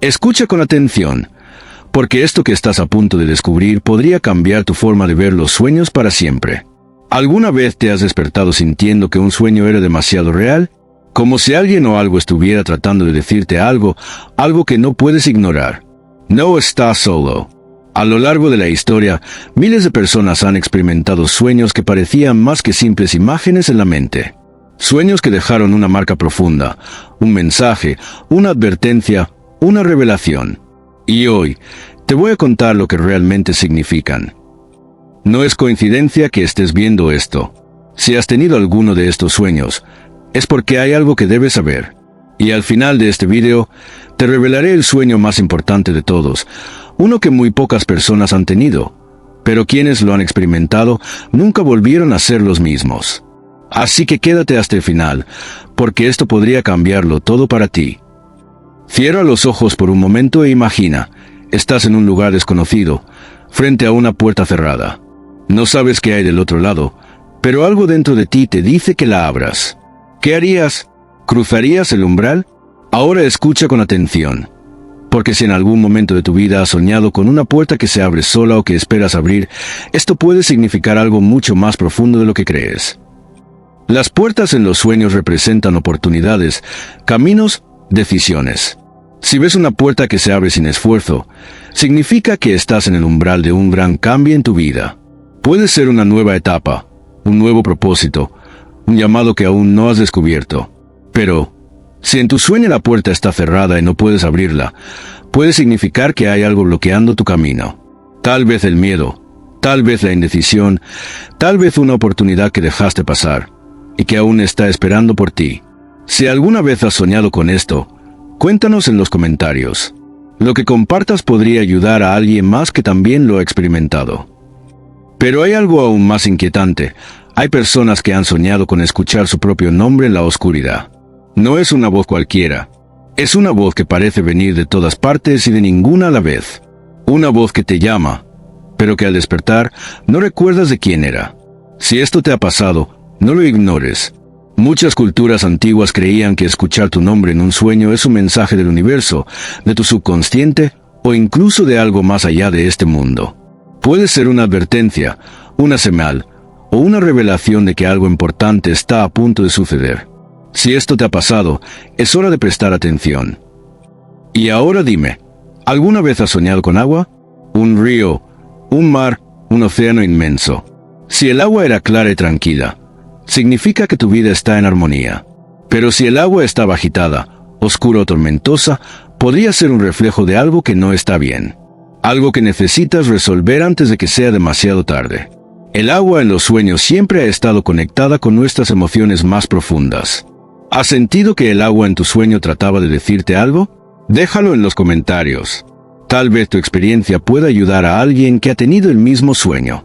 Escucha con atención, porque esto que estás a punto de descubrir podría cambiar tu forma de ver los sueños para siempre. ¿Alguna vez te has despertado sintiendo que un sueño era demasiado real? Como si alguien o algo estuviera tratando de decirte algo que no puedes ignorar. No estás solo. A lo largo de la historia, miles de personas han experimentado sueños que parecían más que simples imágenes en la mente. Sueños que dejaron una marca profunda, un mensaje, una advertencia, una revelación. Y hoy, te voy a contar lo que realmente significan. No es coincidencia que estés viendo esto. Si has tenido alguno de estos sueños, es porque hay algo que debes saber. Y al final de este video, te revelaré el sueño más importante de todos, uno que muy pocas personas han tenido, pero quienes lo han experimentado nunca volvieron a ser los mismos. Así que quédate hasta el final, porque esto podría cambiarlo todo para ti. Cierra los ojos por un momento e imagina, estás en un lugar desconocido, frente a una puerta cerrada. No sabes qué hay del otro lado, pero algo dentro de ti te dice que la abras. ¿Qué harías? ¿Cruzarías el umbral? Ahora escucha con atención, porque si en algún momento de tu vida has soñado con una puerta que se abre sola o que esperas abrir, esto puede significar algo mucho más profundo de lo que crees. Las puertas en los sueños representan oportunidades, caminos, decisiones. Si ves una puerta que se abre sin esfuerzo, significa que estás en el umbral de un gran cambio en tu vida. Puede ser una nueva etapa, un nuevo propósito, un llamado que aún no has descubierto. Pero, si en tu sueño la puerta está cerrada y no puedes abrirla, puede significar que hay algo bloqueando tu camino. Tal vez el miedo, tal vez la indecisión, tal vez una oportunidad que dejaste pasar, y que aún está esperando por ti. Si alguna vez has soñado con esto, cuéntanos en los comentarios. Lo que compartas podría ayudar a alguien más que también lo ha experimentado. Pero hay algo aún más inquietante. Hay personas que han soñado con escuchar su propio nombre en la oscuridad. No es una voz cualquiera. Es una voz que parece venir de todas partes y de ninguna a la vez. Una voz que te llama, pero que al despertar no recuerdas de quién era. Si esto te ha pasado, no lo ignores. Muchas culturas antiguas creían que escuchar tu nombre en un sueño es un mensaje del universo, de tu subconsciente o incluso de algo más allá de este mundo. Puede ser una advertencia, una señal o una revelación de que algo importante está a punto de suceder. Si esto te ha pasado, es hora de prestar atención. Y ahora dime, ¿alguna vez has soñado con agua? Un río, un mar, un océano inmenso. Si el agua era clara y tranquila, significa que tu vida está en armonía. Pero si el agua estaba agitada, oscura o tormentosa, podría ser un reflejo de algo que no está bien. Algo que necesitas resolver antes de que sea demasiado tarde. El agua en los sueños siempre ha estado conectada con nuestras emociones más profundas. ¿Has sentido que el agua en tu sueño trataba de decirte algo? Déjalo en los comentarios. Tal vez tu experiencia pueda ayudar a alguien que ha tenido el mismo sueño.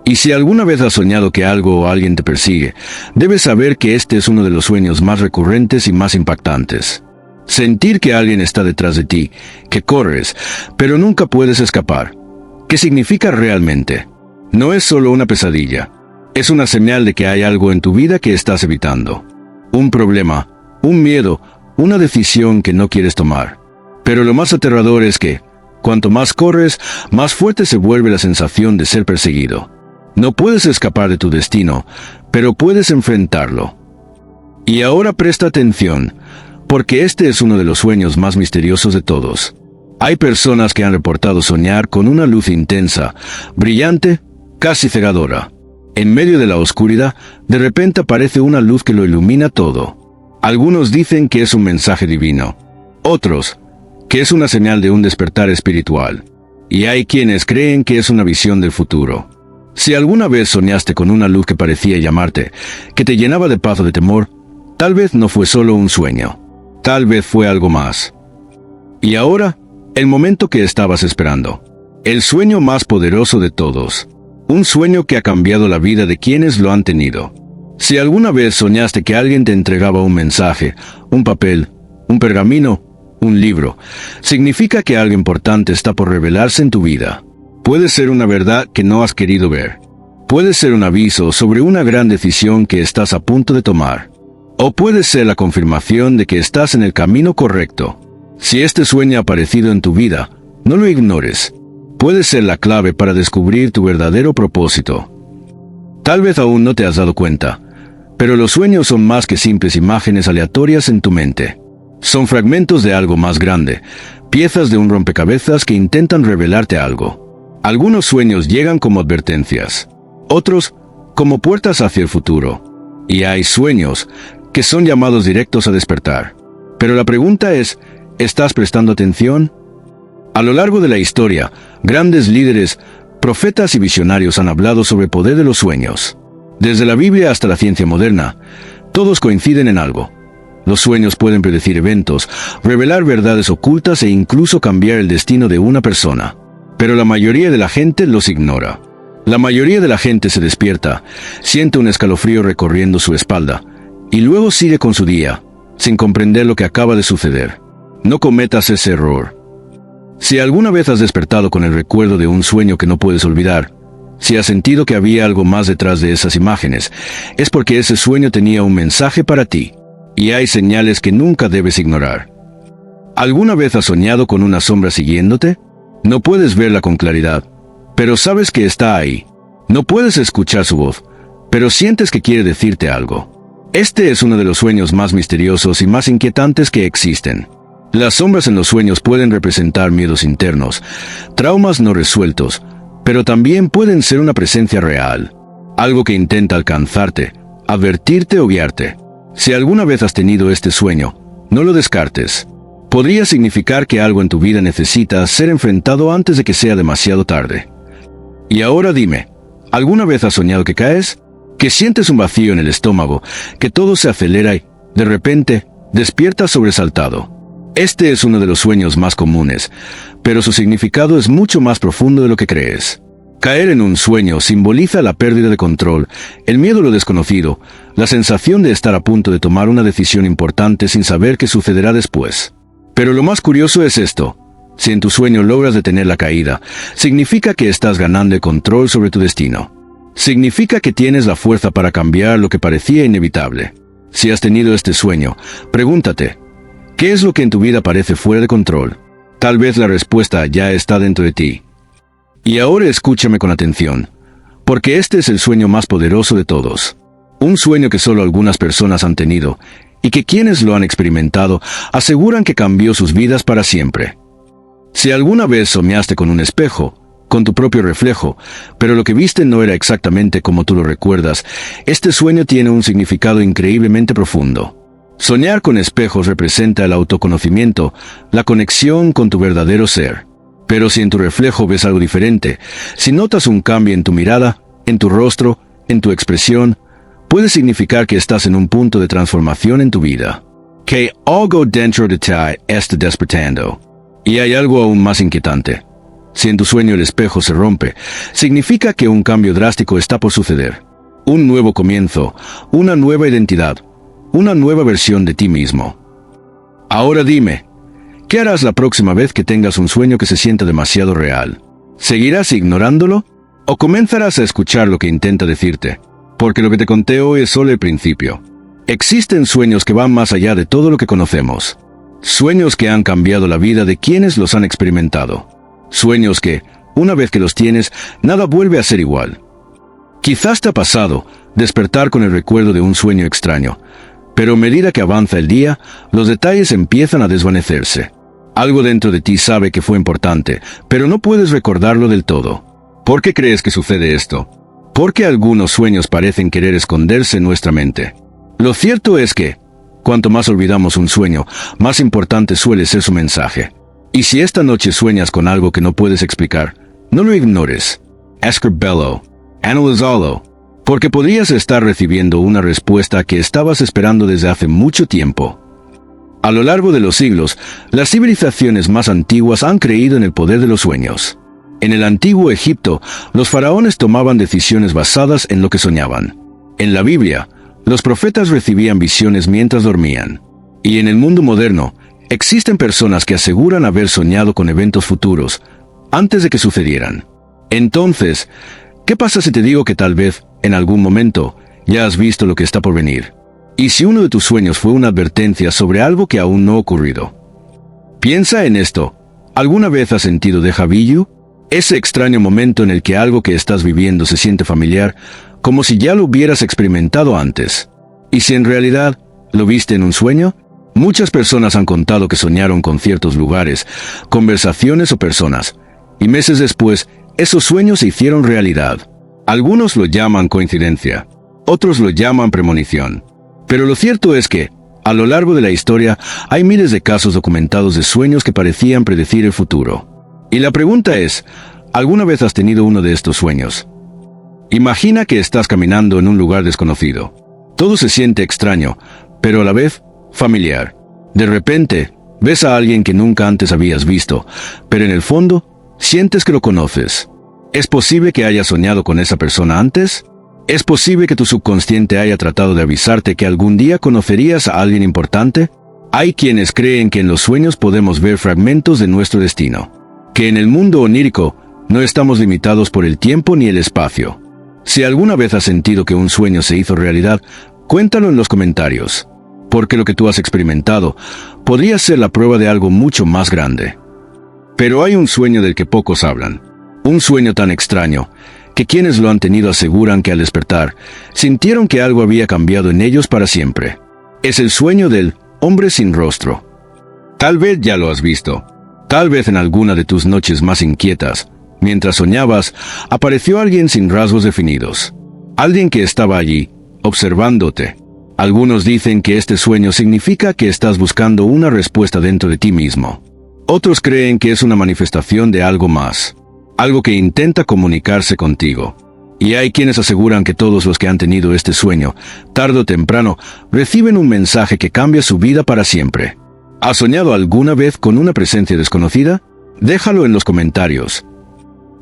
Y si alguna vez has soñado que algo o alguien te persigue, debes saber que este es uno de los sueños más recurrentes y más impactantes. Sentir que alguien está detrás de ti, que corres, pero nunca puedes escapar. ¿Qué significa realmente? No es solo una pesadilla. Es una señal de que hay algo en tu vida que estás evitando. Un problema, un miedo, una decisión que no quieres tomar. Pero lo más aterrador es que, cuanto más corres, más fuerte se vuelve la sensación de ser perseguido. No puedes escapar de tu destino, pero puedes enfrentarlo. Y ahora presta atención, porque este es uno de los sueños más misteriosos de todos. Hay personas que han reportado soñar con una luz intensa, brillante, casi cegadora. En medio de la oscuridad, de repente aparece una luz que lo ilumina todo. Algunos dicen que es un mensaje divino. Otros, que es una señal de un despertar espiritual. Y hay quienes creen que es una visión del futuro. Si alguna vez soñaste con una luz que parecía llamarte, que te llenaba de paz o de temor, tal vez no fue solo un sueño. Tal vez fue algo más. Y ahora, el momento que estabas esperando. El sueño más poderoso de todos. Un sueño que ha cambiado la vida de quienes lo han tenido. Si alguna vez soñaste que alguien te entregaba un mensaje, un papel, un pergamino, un libro, significa que algo importante está por revelarse en tu vida. Puede ser una verdad que no has querido ver. Puede ser un aviso sobre una gran decisión que estás a punto de tomar. O puede ser la confirmación de que estás en el camino correcto. Si este sueño ha aparecido en tu vida, no lo ignores. Puede ser la clave para descubrir tu verdadero propósito. Tal vez aún no te has dado cuenta, pero los sueños son más que simples imágenes aleatorias en tu mente. Son fragmentos de algo más grande, piezas de un rompecabezas que intentan revelarte algo. Algunos sueños llegan como advertencias, otros como puertas hacia el futuro. Y hay sueños que son llamados directos a despertar. Pero la pregunta es, ¿estás prestando atención? A lo largo de la historia, grandes líderes, profetas y visionarios han hablado sobre el poder de los sueños. Desde la Biblia hasta la ciencia moderna, todos coinciden en algo. Los sueños pueden predecir eventos, revelar verdades ocultas e incluso cambiar el destino de una persona. Pero la mayoría de la gente los ignora. La mayoría de la gente se despierta, siente un escalofrío recorriendo su espalda, y luego sigue con su día, sin comprender lo que acaba de suceder. No cometas ese error. Si alguna vez has despertado con el recuerdo de un sueño que no puedes olvidar, si has sentido que había algo más detrás de esas imágenes, es porque ese sueño tenía un mensaje para ti. Y hay señales que nunca debes ignorar. ¿Alguna vez has soñado con una sombra siguiéndote? No puedes verla con claridad, pero sabes que está ahí. No puedes escuchar su voz, pero sientes que quiere decirte algo. Este es uno de los sueños más misteriosos y más inquietantes que existen. Las sombras en los sueños pueden representar miedos internos, traumas no resueltos, pero también pueden ser una presencia real, algo que intenta alcanzarte, advertirte o guiarte. Si alguna vez has tenido este sueño, no lo descartes. Podría significar que algo en tu vida necesita ser enfrentado antes de que sea demasiado tarde. Y ahora dime, ¿alguna vez has soñado que caes? Que sientes un vacío en el estómago, que todo se acelera y, de repente, despiertas sobresaltado. Este es uno de los sueños más comunes, pero su significado es mucho más profundo de lo que crees. Caer en un sueño simboliza la pérdida de control, el miedo a lo desconocido, la sensación de estar a punto de tomar una decisión importante sin saber qué sucederá después. Pero lo más curioso es esto. Si en tu sueño logras detener la caída, significa que estás ganando el control sobre tu destino. Significa que tienes la fuerza para cambiar lo que parecía inevitable. Si has tenido este sueño, pregúntate, ¿qué es lo que en tu vida parece fuera de control? Tal vez la respuesta ya está dentro de ti. Y ahora escúchame con atención, porque este es el sueño más poderoso de todos. Un sueño que solo algunas personas han tenido, y que quienes lo han experimentado aseguran que cambió sus vidas para siempre. Si alguna vez soñaste con un espejo, con tu propio reflejo, pero lo que viste no era exactamente como tú lo recuerdas, este sueño tiene un significado increíblemente profundo. Soñar con espejos representa el autoconocimiento, la conexión con tu verdadero ser. Pero si en tu reflejo ves algo diferente, si notas un cambio en tu mirada, en tu rostro, en tu expresión, puede significar que estás en un punto de transformación en tu vida. Que algo dentro de ti está despertando. Y hay algo aún más inquietante. Si en tu sueño el espejo se rompe, significa que un cambio drástico está por suceder. Un nuevo comienzo, una nueva identidad, una nueva versión de ti mismo. Ahora dime, ¿qué harás la próxima vez que tengas un sueño que se sienta demasiado real? ¿Seguirás ignorándolo? ¿O comenzarás a escuchar lo que intenta decirte? Porque lo que te conté hoy es solo el principio. Existen sueños que van más allá de todo lo que conocemos. Sueños que han cambiado la vida de quienes los han experimentado. Sueños que, una vez que los tienes, nada vuelve a ser igual. Quizás te ha pasado despertar con el recuerdo de un sueño extraño, pero a medida que avanza el día, los detalles empiezan a desvanecerse. Algo dentro de ti sabe que fue importante, pero no puedes recordarlo del todo. ¿Por qué crees que sucede esto? Porque algunos sueños parecen querer esconderse en nuestra mente. Lo cierto es que, cuanto más olvidamos un sueño, más importante suele ser su mensaje. Y si esta noche sueñas con algo que no puedes explicar, no lo ignores. Escríbelo, analízalo, porque podrías estar recibiendo una respuesta que estabas esperando desde hace mucho tiempo. A lo largo de los siglos, las civilizaciones más antiguas han creído en el poder de los sueños. En el antiguo Egipto, los faraones tomaban decisiones basadas en lo que soñaban. En la Biblia, los profetas recibían visiones mientras dormían. Y en el mundo moderno, existen personas que aseguran haber soñado con eventos futuros, antes de que sucedieran. Entonces, ¿qué pasa si te digo que tal vez, en algún momento, ya has visto lo que está por venir? ¿Y si uno de tus sueños fue una advertencia sobre algo que aún no ha ocurrido? Piensa en esto. ¿Alguna vez has sentido déjà vu? Ese extraño momento en el que algo que estás viviendo se siente familiar, como si ya lo hubieras experimentado antes. ¿Y si en realidad lo viste en un sueño? Muchas personas han contado que soñaron con ciertos lugares, conversaciones o personas, y meses después, esos sueños se hicieron realidad. Algunos lo llaman coincidencia, otros lo llaman premonición. Pero lo cierto es que, a lo largo de la historia, hay miles de casos documentados de sueños que parecían predecir el futuro. Y la pregunta es, ¿alguna vez has tenido uno de estos sueños? Imagina que estás caminando en un lugar desconocido. Todo se siente extraño, pero a la vez familiar. De repente, ves a alguien que nunca antes habías visto, pero en el fondo, sientes que lo conoces. ¿Es posible que hayas soñado con esa persona antes? ¿Es posible que tu subconsciente haya tratado de avisarte que algún día conocerías a alguien importante? Hay quienes creen que en los sueños podemos ver fragmentos de nuestro destino, que en el mundo onírico no estamos limitados por el tiempo ni el espacio. Si alguna vez has sentido que un sueño se hizo realidad, cuéntalo en los comentarios, porque lo que tú has experimentado podría ser la prueba de algo mucho más grande. Pero hay un sueño del que pocos hablan, un sueño tan extraño, que quienes lo han tenido aseguran que al despertar, sintieron que algo había cambiado en ellos para siempre. Es el sueño del hombre sin rostro. Tal vez ya lo has visto. Tal vez en alguna de tus noches más inquietas, mientras soñabas, apareció alguien sin rasgos definidos. Alguien que estaba allí, observándote. Algunos dicen que este sueño significa que estás buscando una respuesta dentro de ti mismo. Otros creen que es una manifestación de algo más. Algo que intenta comunicarse contigo. Y hay quienes aseguran que todos los que han tenido este sueño, tarde o temprano, reciben un mensaje que cambia su vida para siempre. ¿Has soñado alguna vez con una presencia desconocida? Déjalo en los comentarios.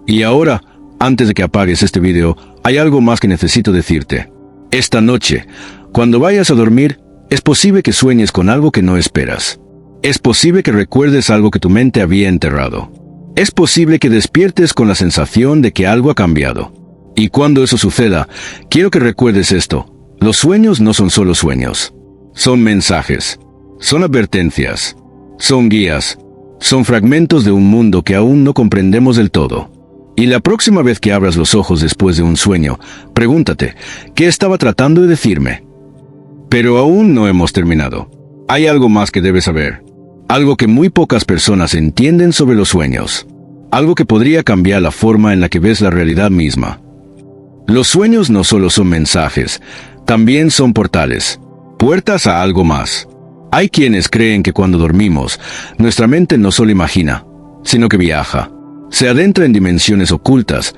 Y ahora, antes de que apagues este video, hay algo más que necesito decirte. Esta noche, cuando vayas a dormir, es posible que sueñes con algo que no esperas. Es posible que recuerdes algo que tu mente había enterrado. Es posible que despiertes con la sensación de que algo ha cambiado. Y cuando eso suceda, quiero que recuerdes esto. Los sueños no son solo sueños. Son mensajes. Son advertencias. Son guías. Son fragmentos de un mundo que aún no comprendemos del todo. Y la próxima vez que abras los ojos después de un sueño, pregúntate, ¿qué estaba tratando de decirme? Pero aún no hemos terminado. Hay algo más que debes saber. Algo que muy pocas personas entienden sobre los sueños. Algo que podría cambiar la forma en la que ves la realidad misma. Los sueños no solo son mensajes, también son portales. Puertas a algo más. Hay quienes creen que cuando dormimos, nuestra mente no solo imagina, sino que viaja. Se adentra en dimensiones ocultas,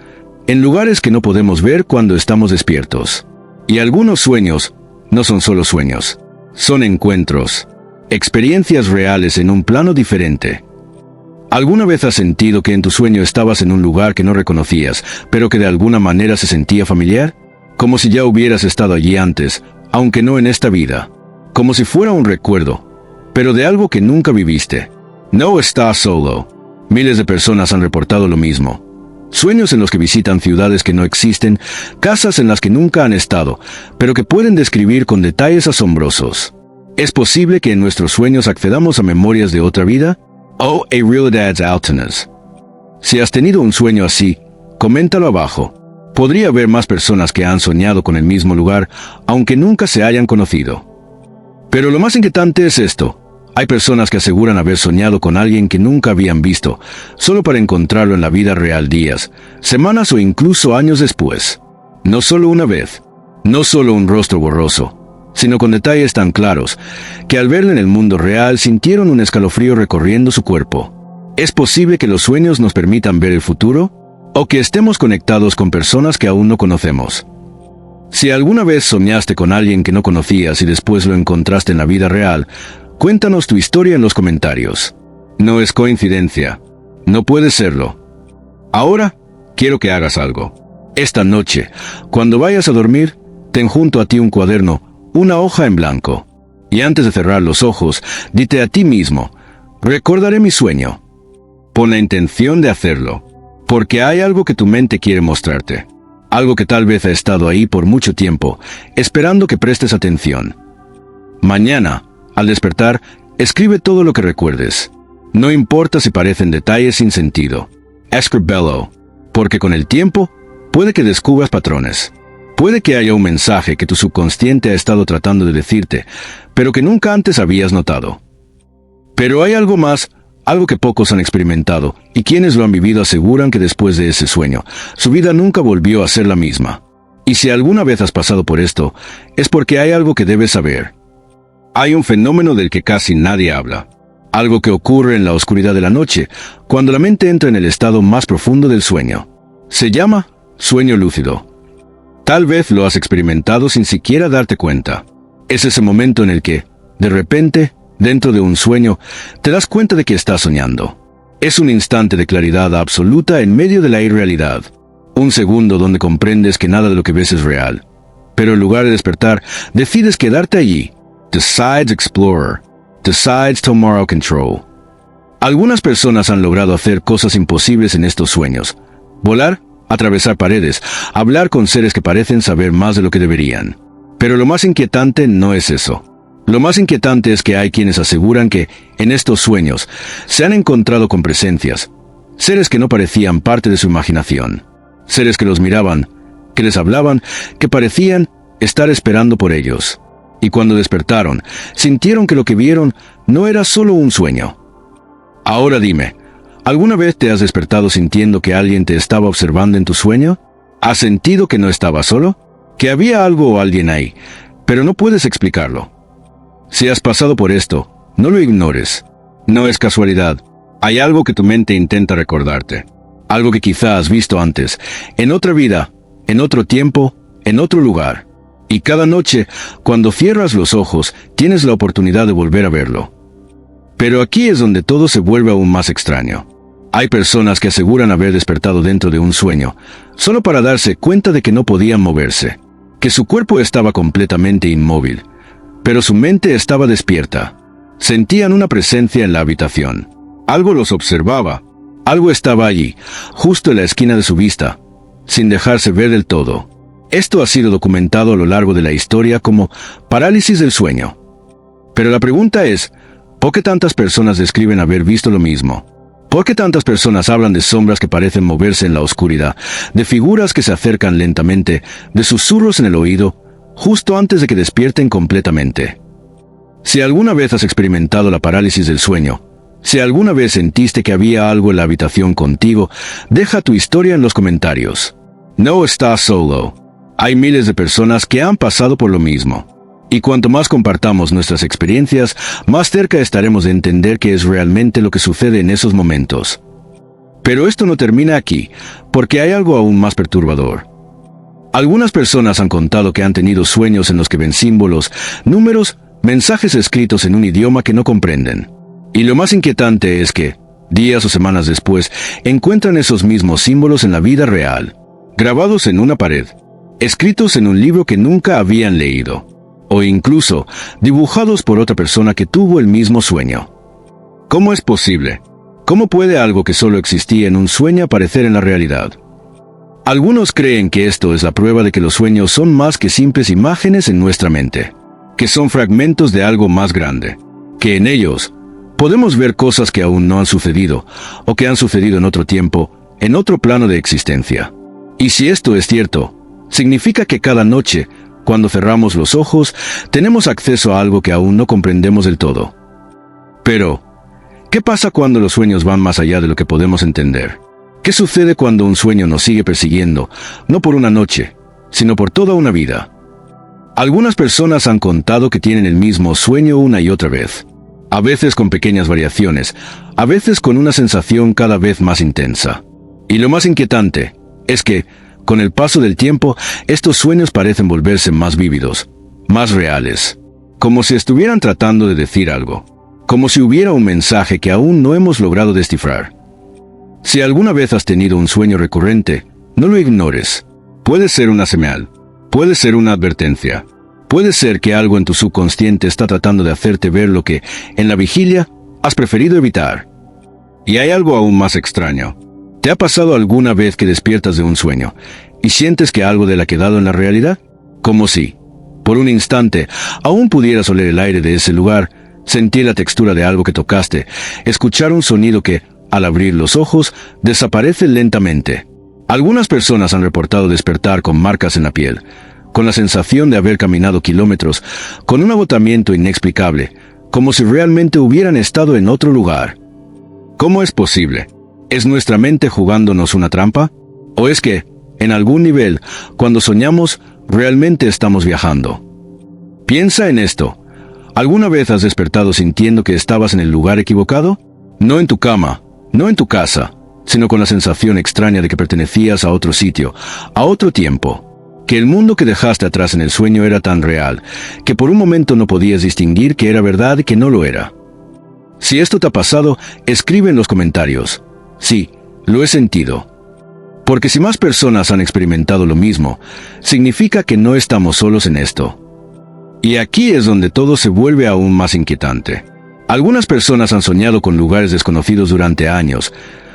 en lugares que no podemos ver cuando estamos despiertos. Y algunos sueños no son solo sueños, son encuentros. Experiencias reales en un plano diferente. ¿Alguna vez has sentido que en tu sueño estabas en un lugar que no reconocías, pero que de alguna manera se sentía familiar? Como si ya hubieras estado allí antes, aunque no en esta vida. Como si fuera un recuerdo, pero de algo que nunca viviste. No estás solo. Miles de personas han reportado lo mismo. Sueños en los que visitan ciudades que no existen, casas en las que nunca han estado, pero que pueden describir con detalles asombrosos. ¿Es posible que en nuestros sueños accedamos a memorias de otra vida? O a realidades alternas. Si has tenido un sueño así, coméntalo abajo. Podría haber más personas que han soñado con el mismo lugar, aunque nunca se hayan conocido. Pero lo más inquietante es esto. Hay personas que aseguran haber soñado con alguien que nunca habían visto, solo para encontrarlo en la vida real días, semanas o incluso años después. No solo una vez, no solo un rostro borroso, sino con detalles tan claros, que al verlo en el mundo real sintieron un escalofrío recorriendo su cuerpo. ¿Es posible que los sueños nos permitan ver el futuro? ¿O que estemos conectados con personas que aún no conocemos? Si alguna vez soñaste con alguien que no conocías y después lo encontraste en la vida real, cuéntanos tu historia en los comentarios. No es coincidencia. No puede serlo. Ahora, quiero que hagas algo. Esta noche, cuando vayas a dormir, ten junto a ti un cuaderno, una hoja en blanco. Y antes de cerrar los ojos, dite a ti mismo, recordaré mi sueño. Pon la intención de hacerlo, porque hay algo que tu mente quiere mostrarte. Algo que tal vez ha estado ahí por mucho tiempo, esperando que prestes atención. Mañana, al despertar, escribe todo lo que recuerdes. No importa si parecen detalles sin sentido. Escribelo, porque con el tiempo puede que descubras patrones. Puede que haya un mensaje que tu subconsciente ha estado tratando de decirte, pero que nunca antes habías notado. Pero hay algo más, algo que pocos han experimentado, y quienes lo han vivido aseguran que después de ese sueño, su vida nunca volvió a ser la misma. Y si alguna vez has pasado por esto, es porque hay algo que debes saber. Hay un fenómeno del que casi nadie habla. Algo que ocurre en la oscuridad de la noche, cuando la mente entra en el estado más profundo del sueño. Se llama sueño lúcido. Tal vez lo has experimentado sin siquiera darte cuenta. Es ese momento en el que, de repente, dentro de un sueño, te das cuenta de que estás soñando. Es un instante de claridad absoluta en medio de la irrealidad. Un segundo donde comprendes que nada de lo que ves es real. Pero en lugar de despertar, decides quedarte allí. Decides explorer. Decides tomorrow control. Algunas personas han logrado hacer cosas imposibles en estos sueños. Volar, atravesar paredes, hablar con seres que parecen saber más de lo que deberían. Pero lo más inquietante no es eso. Lo más inquietante es que hay quienes aseguran que, en estos sueños, se han encontrado con presencias, seres que no parecían parte de su imaginación, seres que los miraban, que les hablaban, que parecían estar esperando por ellos. Y cuando despertaron, sintieron que lo que vieron no era solo un sueño. Ahora dime, ¿alguna vez te has despertado sintiendo que alguien te estaba observando en tu sueño? ¿Has sentido que no estabas solo? ¿Que había algo o alguien ahí, pero no puedes explicarlo? Si has pasado por esto, no lo ignores. No es casualidad. Hay algo que tu mente intenta recordarte. Algo que quizá has visto antes, en otra vida, en otro tiempo, en otro lugar. Y cada noche, cuando cierras los ojos, tienes la oportunidad de volver a verlo. Pero aquí es donde todo se vuelve aún más extraño. Hay personas que aseguran haber despertado dentro de un sueño, solo para darse cuenta de que no podían moverse, que su cuerpo estaba completamente inmóvil, pero su mente estaba despierta. Sentían una presencia en la habitación. Algo los observaba. Algo estaba allí, justo en la esquina de su vista, sin dejarse ver del todo. Esto ha sido documentado a lo largo de la historia como parálisis del sueño. Pero la pregunta es, ¿por qué tantas personas describen haber visto lo mismo? ¿Por qué tantas personas hablan de sombras que parecen moverse en la oscuridad, de figuras que se acercan lentamente, de susurros en el oído, justo antes de que despierten completamente? Si alguna vez has experimentado la parálisis del sueño, si alguna vez sentiste que había algo en la habitación contigo, deja tu historia en los comentarios. No estás solo. Hay miles de personas que han pasado por lo mismo. Y cuanto más compartamos nuestras experiencias, más cerca estaremos de entender qué es realmente lo que sucede en esos momentos. Pero esto no termina aquí, porque hay algo aún más perturbador. Algunas personas han contado que han tenido sueños en los que ven símbolos, números, mensajes escritos en un idioma que no comprenden. Y lo más inquietante es que, días o semanas después, encuentran esos mismos símbolos en la vida real, grabados en una pared, escritos en un libro que nunca habían leído, o incluso dibujados por otra persona que tuvo el mismo sueño. ¿Cómo es posible? ¿Cómo puede algo que solo existía en un sueño aparecer en la realidad? Algunos creen que esto es la prueba de que los sueños son más que simples imágenes en nuestra mente, que son fragmentos de algo más grande, que en ellos podemos ver cosas que aún no han sucedido, o que han sucedido en otro tiempo, en otro plano de existencia. Y si esto es cierto, significa que cada noche, cuando cerramos los ojos, tenemos acceso a algo que aún no comprendemos del todo. Pero, ¿qué pasa cuando los sueños van más allá de lo que podemos entender? ¿Qué sucede cuando un sueño nos sigue persiguiendo, no por una noche, sino por toda una vida? Algunas personas han contado que tienen el mismo sueño una y otra vez, a veces con pequeñas variaciones, a veces con una sensación cada vez más intensa. Y lo más inquietante es que, con el paso del tiempo, estos sueños parecen volverse más vívidos, más reales, como si estuvieran tratando de decir algo, como si hubiera un mensaje que aún no hemos logrado descifrar. Si alguna vez has tenido un sueño recurrente, no lo ignores. Puede ser una señal, puede ser una advertencia, puede ser que algo en tu subconsciente está tratando de hacerte ver lo que, en la vigilia, has preferido evitar. Y hay algo aún más extraño. ¿Te ha pasado alguna vez que despiertas de un sueño y sientes que algo de él ha quedado en la realidad? Como si, por un instante, aún pudieras oler el aire de ese lugar, sentir la textura de algo que tocaste, escuchar un sonido que, al abrir los ojos, desaparece lentamente. Algunas personas han reportado despertar con marcas en la piel, con la sensación de haber caminado kilómetros, con un agotamiento inexplicable, como si realmente hubieran estado en otro lugar. ¿Cómo es posible? ¿Es nuestra mente jugándonos una trampa? ¿O es que, en algún nivel, cuando soñamos, realmente estamos viajando? Piensa en esto. ¿Alguna vez has despertado sintiendo que estabas en el lugar equivocado? No en tu cama, no en tu casa, sino con la sensación extraña de que pertenecías a otro sitio, a otro tiempo. Que el mundo que dejaste atrás en el sueño era tan real, que por un momento no podías distinguir que era verdad y que no lo era. Si esto te ha pasado, escribe en los comentarios. Sí, lo he sentido. Porque si más personas han experimentado lo mismo, significa que no estamos solos en esto. Y aquí es donde todo se vuelve aún más inquietante. Algunas personas han soñado con lugares desconocidos durante años,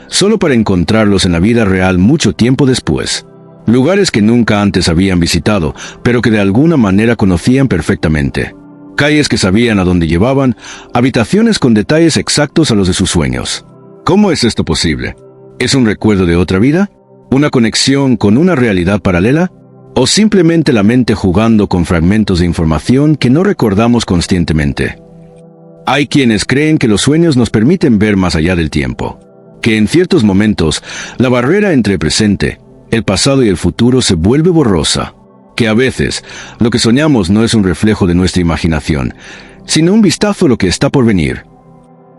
solo para encontrarlos en la vida real mucho tiempo después. Lugares que nunca antes habían visitado, pero que de alguna manera conocían perfectamente. Calles que sabían a dónde llevaban, habitaciones con detalles exactos a los de sus sueños. ¿Cómo es esto posible? ¿Es un recuerdo de otra vida? ¿Una conexión con una realidad paralela? ¿O simplemente la mente jugando con fragmentos de información que no recordamos conscientemente? Hay quienes creen que los sueños nos permiten ver más allá del tiempo, que en ciertos momentos la barrera entre el presente, el pasado y el futuro se vuelve borrosa, que a veces lo que soñamos no es un reflejo de nuestra imaginación, sino un vistazo a lo que está por venir.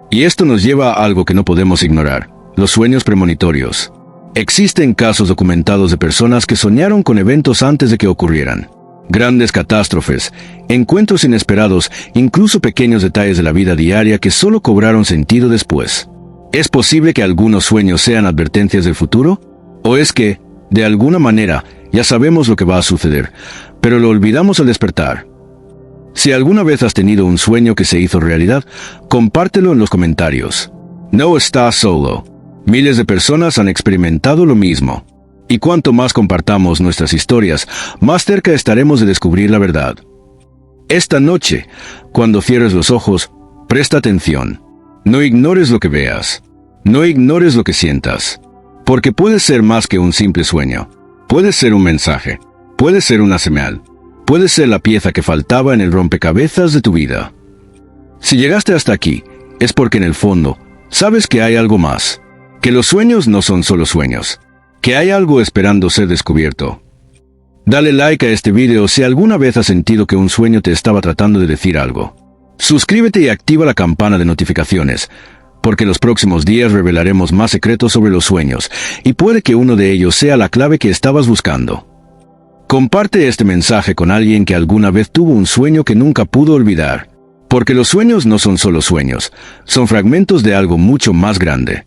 Y esto nos lleva a algo que no podemos ignorar, los sueños premonitorios. Existen casos documentados de personas que soñaron con eventos antes de que ocurrieran. Grandes catástrofes, encuentros inesperados, incluso pequeños detalles de la vida diaria que solo cobraron sentido después. ¿Es posible que algunos sueños sean advertencias del futuro? ¿O es que, de alguna manera, ya sabemos lo que va a suceder, pero lo olvidamos al despertar? Si alguna vez has tenido un sueño que se hizo realidad, compártelo en los comentarios. No estás solo. Miles de personas han experimentado lo mismo. Y cuanto más compartamos nuestras historias, más cerca estaremos de descubrir la verdad. Esta noche, cuando cierres los ojos, presta atención. No ignores lo que veas. No ignores lo que sientas. Porque puede ser más que un simple sueño. Puede ser un mensaje. Puede ser una señal. Puede ser la pieza que faltaba en el rompecabezas de tu vida. Si llegaste hasta aquí, es porque en el fondo, sabes que hay algo más. Que los sueños no son solo sueños. Que hay algo esperando ser descubierto. Dale like a este video si alguna vez has sentido que un sueño te estaba tratando de decir algo. Suscríbete y activa la campana de notificaciones, porque los próximos días revelaremos más secretos sobre los sueños, y puede que uno de ellos sea la clave que estabas buscando. Comparte este mensaje con alguien que alguna vez tuvo un sueño que nunca pudo olvidar, porque los sueños no son solo sueños, son fragmentos de algo mucho más grande.